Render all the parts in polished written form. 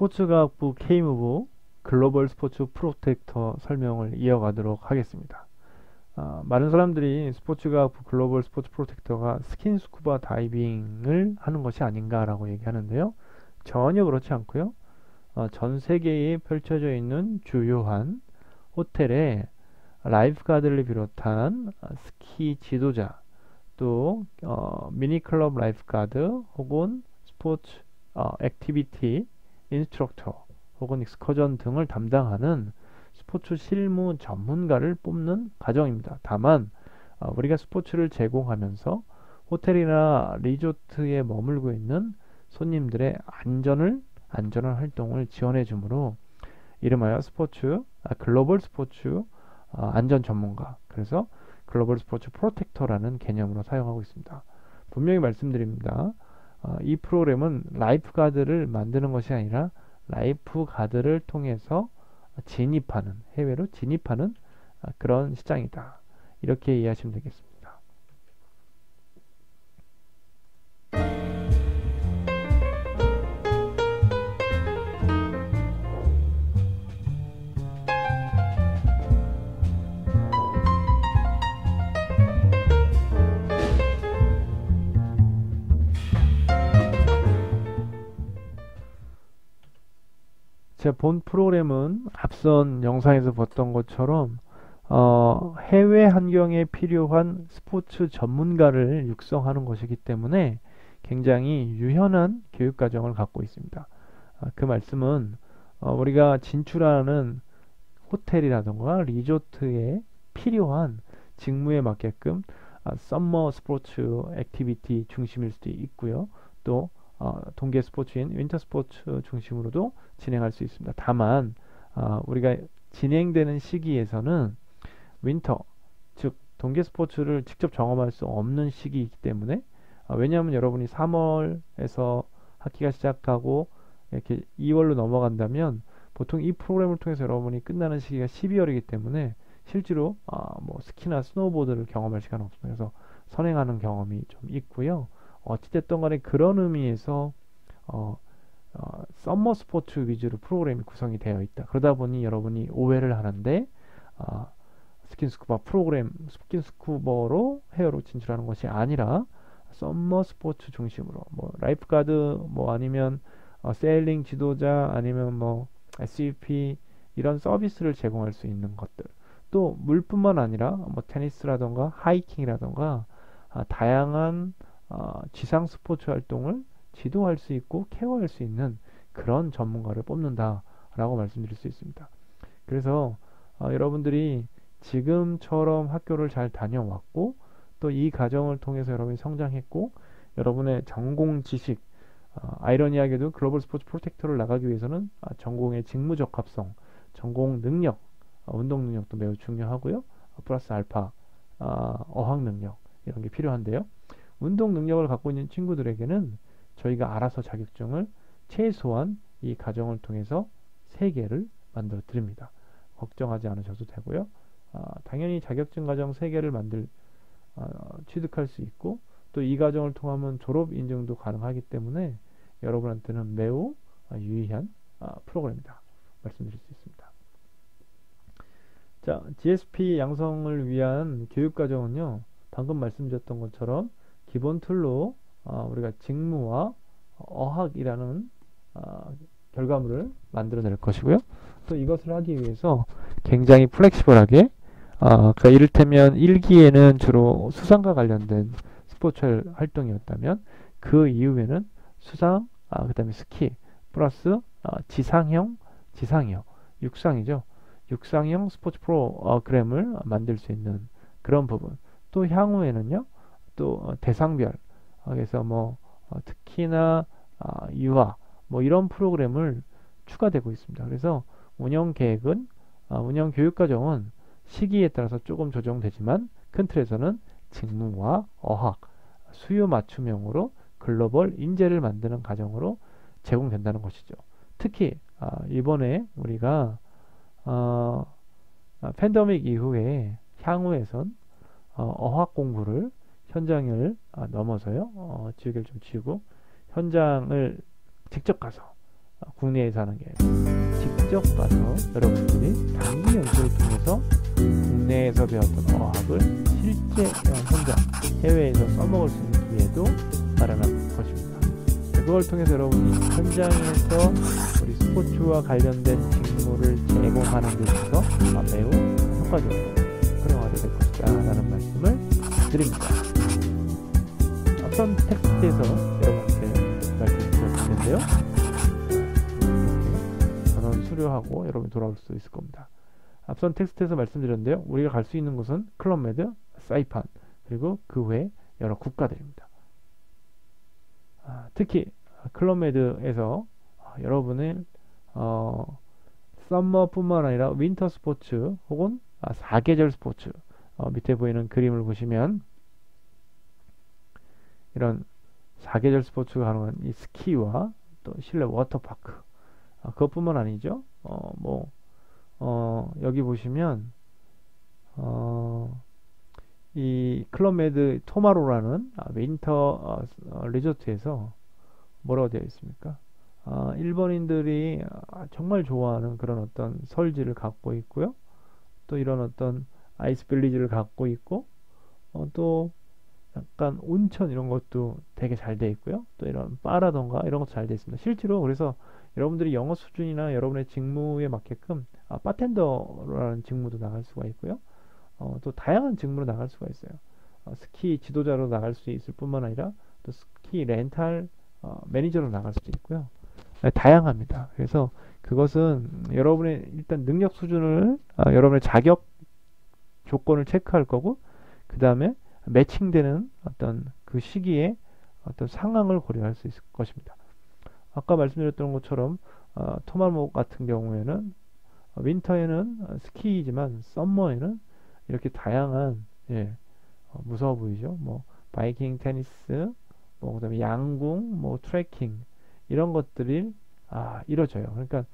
스포츠과학부 K무브 글로벌 스포츠 프로텍터 설명을 이어가도록 하겠습니다. 많은 사람들이 스포츠과학부 글로벌 스포츠 프로텍터가 스킨스쿠버 다이빙을 하는 것이 아닌가라고 얘기하는데요. 전혀 그렇지 않고요. 전 세계에 펼쳐져 있는 주요한 호텔에 라이프가드를 비롯한 스키 지도자, 또 미니클럽 라이프가드 혹은 스포츠 액티비티 인스트럭터 혹은 익스커전 등을 담당하는 스포츠 실무 전문가를 뽑는 과정입니다. 다만 우리가 스포츠를 제공하면서 호텔이나 리조트에 머물고 있는 손님들의 안전한 활동을 지원해 주므로 이름하여 글로벌 스포츠 안전 전문가, 그래서 글로벌 스포츠 프로텍터라는 개념으로 사용하고 있습니다. 분명히 말씀드립니다. 이 프로그램은 라이프가드를 만드는 것이 아니라 라이프가드를 통해서 해외로 진입하는 그런 시장이다. 이렇게 이해하시면 되겠습니다. 제 본 프로그램은 앞선 영상에서 봤던 것처럼 해외 환경에 필요한 스포츠 전문가를 육성하는 것이기 때문에 굉장히 유연한 교육 과정을 갖고 있습니다. 그 말씀은 우리가 진출하는 호텔이라던가 리조트에 필요한 직무에 맞게끔 썸머 스포츠 액티비티 중심일 수도 있고요. 또 동계 스포츠인 윈터 스포츠 중심으로도 진행할 수 있습니다. 다만 우리가 진행되는 시기에서는 윈터, 즉 동계 스포츠를 직접 경험할 수 없는 시기이기 때문에 왜냐하면 여러분이 3월에서 학기가 시작하고 이렇게 2월로 넘어간다면 보통 이 프로그램을 통해서 여러분이 끝나는 시기가 12월이기 때문에 실제로 뭐 스키나 스노우보드를 경험할 시간은 없습니다. 그래서 선행하는 경험이 좀 있고요. 어찌됐든 간에 그런 의미에서 썸머 스포츠 위주로 프로그램이 구성이 되어 있다. 그러다 보니 여러분이 오해를 하는데 스킨스쿠버로 해외로 진출하는 것이 아니라 썸머 스포츠 중심으로 뭐 라이프가드 뭐 아니면 세일링 지도자 아니면 뭐 SUP 이런 서비스를 제공할 수 있는 것들, 또 물뿐만 아니라 뭐 테니스라던가 하이킹이라던가 다양한 지상 스포츠 활동을 지도할 수 있고 케어할 수 있는 그런 전문가를 뽑는다라고 말씀드릴 수 있습니다. 그래서 여러분들이 지금처럼 학교를 잘 다녀왔고 또 이 과정을 통해서 여러분이 성장했고 여러분의 전공 지식, 아이러니하게도 글로벌 스포츠 프로텍터를 나가기 위해서는 전공의 직무 적합성, 전공 능력, 운동 능력도 매우 중요하고요. 플러스 알파 어학 능력 이런 게 필요한데요. 운동 능력을 갖고 있는 친구들에게는 저희가 알아서 자격증을 최소한 이 과정을 통해서 3개를 만들어 드립니다. 걱정하지 않으셔도 되고요. 당연히 자격증 과정 3개를 취득할 수 있고 또 이 과정을 통하면 졸업 인증도 가능하기 때문에 여러분한테는 매우 유의한 프로그램이다 말씀드릴 수 있습니다. 자, GSP 양성을 위한 교육 과정은요, 방금 말씀드렸던 것처럼 기본 툴로 우리가 직무와 어학이라는 결과물을 만들어낼 것이고요. 또 이것을 하기 위해서 굉장히 플렉시블하게 그러니까 이를테면 1기에는 주로 수상과 관련된 스포츠 활동이었다면 그 이후에는 수상, 그 다음에 스키 플러스 지상형, 육상이죠. 육상형 스포츠 프로그램을 만들 수 있는 그런 부분. 또 향후에는요, 또 대상별, 그래서 뭐 특히나 유아 뭐 이런 프로그램을 추가되고 있습니다. 그래서 운영 계획은 운영 교육 과정은 시기에 따라서 조금 조정되지만 큰 틀에서는 직무와 어학, 수요 맞춤형으로 글로벌 인재를 만드는 과정으로 제공된다는 것이죠. 특히 이번에 우리가 팬데믹 이후에 향후에선 어학 공부를 현장을 넘어서요, 지우개를 좀 지우고 현장을 직접 가서 국내에서 하는 게 아니라 직접 가서 여러분들이 단기 연수를 통해서 국내에서 배웠던 어학을 실제 현장 해외에서 써먹을 수 있는 기회도 마련할 것입니다. 그걸 통해서 여러분이 현장에서 우리 스포츠와 관련된 직무를 제공하는 데 있어서 매우 효과적으로 활용하게 될 것이다 라는 말씀을 드립니다. 앞선 텍스트에서 여러분께 말씀드렸을 텐데요. 전원 수료하고 여러분이 돌아올 수 있을 겁니다. 앞선 텍스트에서 말씀드렸는데요. 우리가 갈 수 있는 곳은 클럽메드, 사이판, 그리고 그 외 여러 국가들입니다. 특히 클럽메드에서 여러분의 썸머뿐만 아니라 윈터 스포츠 혹은 4계절 스포츠 밑에 보이는 그림을 보시면 이런 4계절 스포츠가 가능한 이 스키와 또 실내 워터파크 그것뿐만 아니죠. 여기 보시면 이 클럽메드 토마로라는 윈터 리조트에서 뭐라고 되어 있습니까? 일본인들이 정말 좋아하는 그런 어떤 설지를 갖고 있고요. 또 이런 어떤 아이스 빌리지를 갖고 있고 또 약간 온천 이런 것도 되게 잘 돼 있고요. 또 이런 바라던가 이런 것도 잘 돼 있습니다. 실제로 그래서 여러분들이 영어 수준이나 여러분의 직무에 맞게끔 바텐더라는 직무도 나갈 수가 있고요. 또 다양한 직무로 나갈 수가 있어요. 스키 지도자로 나갈 수 있을 뿐만 아니라 또 스키 렌탈 매니저로 나갈 수도 있고요. 다양합니다. 그래서 그것은 여러분의 일단 능력 수준을 여러분의 자격 조건을 체크할 거고 그 다음에 매칭되는 어떤 그 시기에 어떤 상황을 고려할 수 있을 것입니다. 아까 말씀드렸던 것처럼 토마모 같은 경우에는 윈터에는 스키이지만 썸머에는 이렇게 다양한 무서워 보이죠. 뭐 바이킹, 테니스, 뭐 그다음에 양궁, 뭐 트레킹 이런 것들이 이루어져요. 그러니까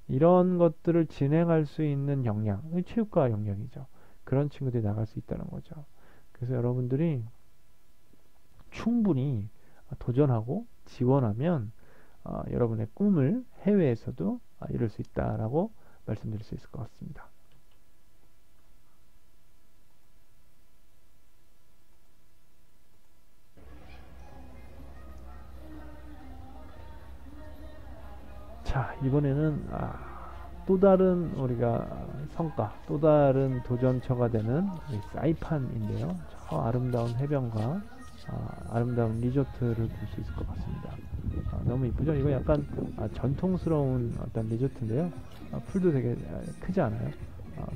이런 것들을 진행할 수 있는 역량, 체육과 영역이죠. 그런 친구들이 나갈 수 있다는 거죠. 그래서 여러분들이 충분히 도전하고 지원하면 여러분의 꿈을 해외에서도 이룰 수 있다라고 말씀드릴 수 있을 것 같습니다. 자, 이번에는 또 다른 우리가 성과, 또 다른 도전처가 되는 사이판인데요. 저 아름다운 해변과 아름다운 리조트를 볼 수 있을 것 같습니다. 너무 이쁘죠? 이거 약간 전통스러운 어떤 리조트인데요. 풀도 되게 크지 않아요.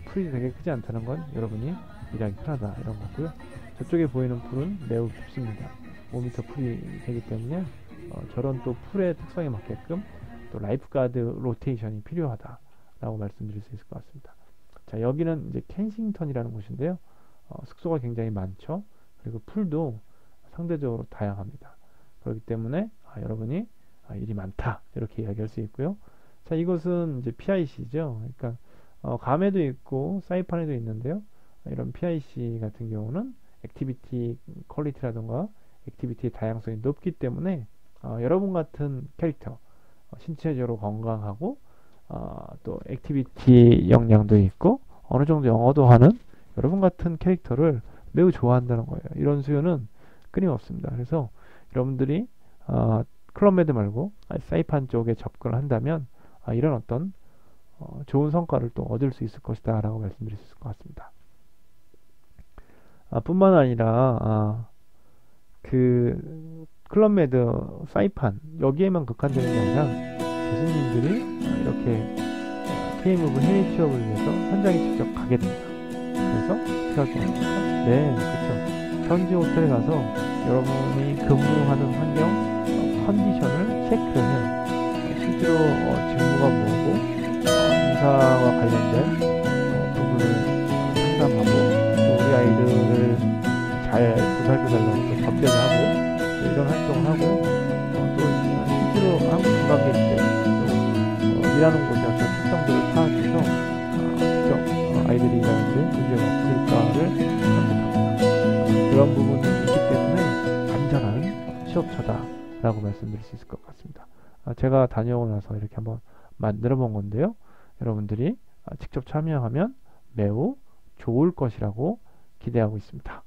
풀이 되게 크지 않다는 건 여러분이 일하기 편하다 이런 거고요. 저쪽에 보이는 풀은 매우 깊습니다. 5m 풀이 되기 때문에 저런 또 풀의 특성에 맞게끔 또 라이프가드 로테이션이 필요하다 라고 말씀드릴 수 있을 것 같습니다. 자, 여기는 이제 켄싱턴이라는 곳인데요. 숙소가 굉장히 많죠. 그리고 풀도 상대적으로 다양합니다. 그렇기 때문에 여러분이 일이 많다 이렇게 이야기할 수 있고요. 자, 이것은 이제 PIC죠. 그러니까 괌에도 있고 사이판에도 있는데요. 이런 PIC 같은 경우는 액티비티 퀄리티라든가 액티비티의 다양성이 높기 때문에 여러분 같은 캐릭터 신체적으로 건강하고 또 액티비티 역량도 있고 어느 정도 영어도 하는 여러분 같은 캐릭터를 매우 좋아한다는 거예요. 이런 수요는 끊임없습니다. 그래서 여러분들이 클럽메드 말고 사이판 쪽에 접근을 한다면 이런 어떤 좋은 성과를 또 얻을 수 있을 것이다 라고 말씀드릴 수 있을 것 같습니다. 뿐만 아니라 그 클럽메드 사이판 여기에만 국한되는 게 아니라 교수님들이 이렇게 K무브 해외 취업을 위해서 현장에 직접 가게 됩니다. 그래서 어떻게 할 겁니까? 네, 그렇죠. 현지 호텔에 가서 여러분이 근무하는 환경 컨디션을 체크해요. 실제로 직무가 뭐고 인사와 관련된 부분을 상담하고 또 우리 아이들을 잘 보살펴달라고 접대를 하고 이런 활동을 하고 또 실제로 한국 관광객들 일하는 곳의 어떤 특성들을 파악해서 직접 아이들이 일하는데 문제가 없을까를 선택합니다. 그런 부분이 있기 때문에 안전한 취업처다 라고 말씀드릴 수 있을 것 같습니다. 제가 다녀오고 나서 이렇게 한번 만들어 본 건데요. 여러분들이 직접 참여하면 매우 좋을 것이라고 기대하고 있습니다.